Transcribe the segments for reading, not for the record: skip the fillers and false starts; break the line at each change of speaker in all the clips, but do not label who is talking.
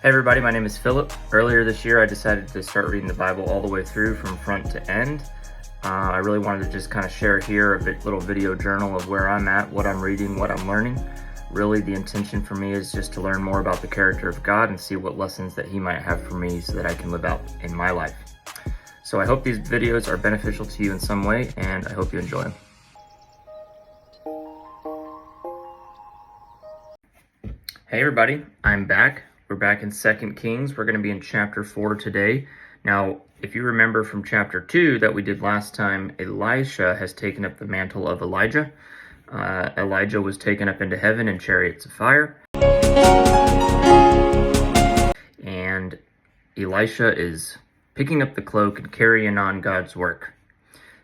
Hey everybody, my name is Philip. Earlier this year I decided to start reading the Bible all the way through from front to end. I really wanted to just kind of share here a little video journal of where I'm at, what I'm reading, what I'm learning. Really the intention for me is just to learn more about the character of God and see what lessons that He might have for me so that I can live out in my life. So I hope these videos are beneficial to you in some way, and I hope you enjoy them. Hey everybody, I'm back. We're back in 2 Kings. We're going to be in chapter 4 today. Now, if you remember from chapter 2 that we did last time, Elisha has taken up the mantle of Elijah. Elijah was taken up into heaven in chariots of fire. And Elisha is picking up the cloak and carrying on God's work.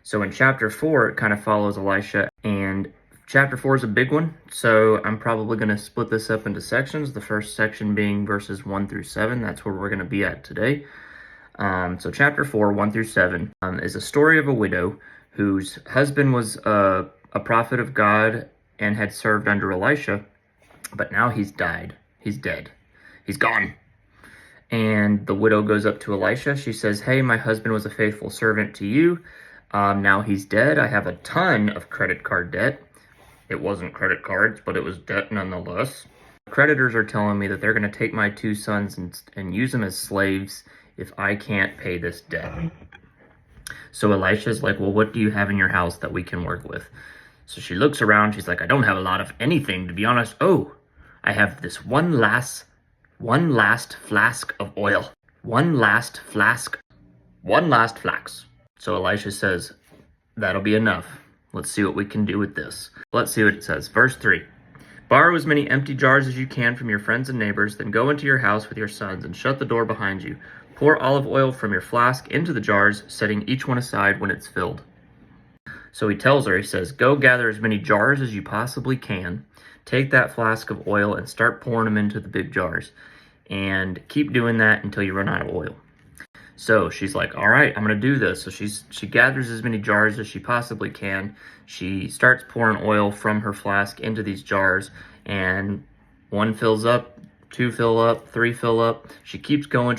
So in chapter 4, it kind of follows Elisha, and chapter 4 is a big one, so I'm probably going to split this up into sections. The first section being verses 1 through 7. That's where we're going to be at today. So chapter 4, 1 through 7, is a story of a widow whose husband was a prophet of God and had served under Elisha, but now he's died. He's dead. He's gone. And the widow goes up to Elisha. She says, "Hey, my husband was a faithful servant to you. Now he's dead. I have a ton of credit card debt." It wasn't credit cards, but it was debt nonetheless. Creditors are telling me that they're going to take my 2 sons and use them as slaves if I can't pay this debt. So Elisha's like, "Well, what do you have in your house that we can work with?" So she looks around. She's like, "I don't have a lot of anything, to be honest. Oh, I have this one last flask of oil. One last flask. So Elisha says, "That'll be enough. Let's see what we can do with this." Let's see what it says. Verse 3. "Borrow as many empty jars as you can from your friends and neighbors, then go into your house with your sons and shut the door behind you. Pour olive oil from your flask into the jars, setting each one aside when it's filled." So he tells her, he says, "Go gather as many jars as you possibly can. Take that flask of oil and start pouring them into the big jars. And keep doing that until you run out of oil." So she's like, "All right, I'm going to do this." So she gathers as many jars as she possibly can. She starts pouring oil from her flask into these jars, and 1 fills up, 2 fill up, 3 fill up. She keeps going.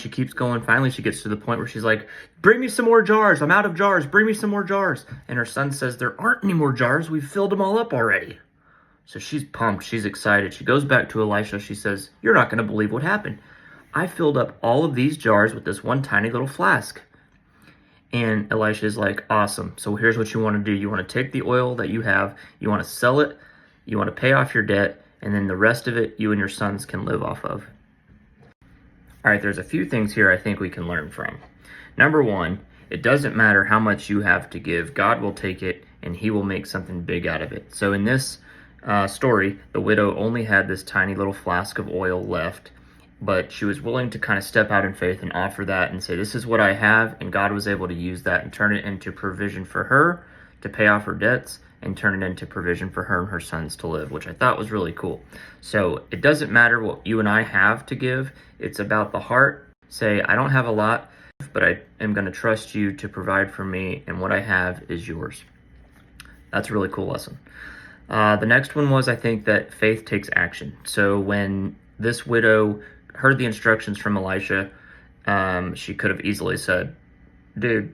Finally, she gets to the point where she's like, "Bring me some more jars. I'm out of jars. Bring me some more jars." And her son says, "There aren't any more jars. We've filled them all up already." So she's pumped. She's excited. She goes back to Elisha. She says, "You're not going to believe what happened. I filled up all of these jars with this one tiny little flask." And Elisha is like, "Awesome. So here's what you want to do. You want to take the oil that you have, you want to sell it, you want to pay off your debt, and then the rest of it you and your sons can live off of." All right, there's a few things here I think we can learn from. Number 1, it doesn't matter how much you have to give. God will take it, and He will make something big out of it. So in this story, the widow only had this tiny little flask of oil left, but she was willing to kind of step out in faith and offer that and say, "This is what I have," and God was able to use that and turn it into provision for her to pay off her debts and turn it into provision for her and her sons to live, which I thought was really cool. So it doesn't matter what you and I have to give. It's about the heart. Say, "I don't have a lot, but I am going to trust you to provide for me, and what I have is yours." That's a really cool lesson. The next one was, I think, that faith takes action. So when this widow heard the instructions from Elisha, she could have easily said, "Dude,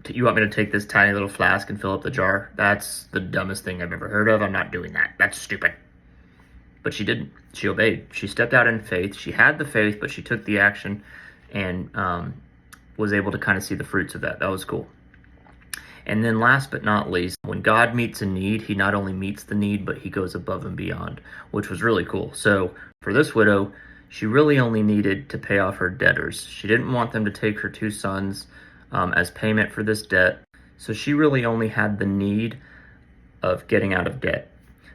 you want me to take this tiny little flask and fill up the jar? That's the dumbest thing I've ever heard of. I'm not doing that. That's stupid." But she didn't. She obeyed. She stepped out in faith. She had the faith, but she took the action and was able to kind of see the fruits of that. That was cool. And then last but not least, when God meets a need, He not only meets the need, but He goes above and beyond, which was really cool. So for this widow, she really only needed to pay off her debtors. She didn't want them to take her 2 sons as payment for this debt. So she really only had the need of getting out of debt.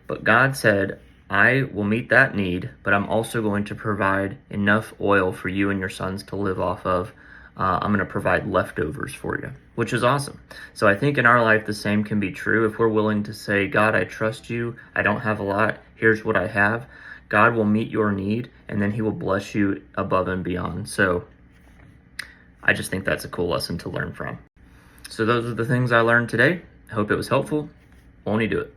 But God said, "I will meet that need, but I'm also going to provide enough oil for you and your sons to live off of. I'm going to provide leftovers for you," which is awesome. So I think in our life, the same can be true. If we're willing to say, "God, I trust you. I don't have a lot. Here's what I have." God will meet your need, and then He will bless you above and beyond. So I just think that's a cool lesson to learn from. So those are the things I learned today. I hope it was helpful. Won't He do it?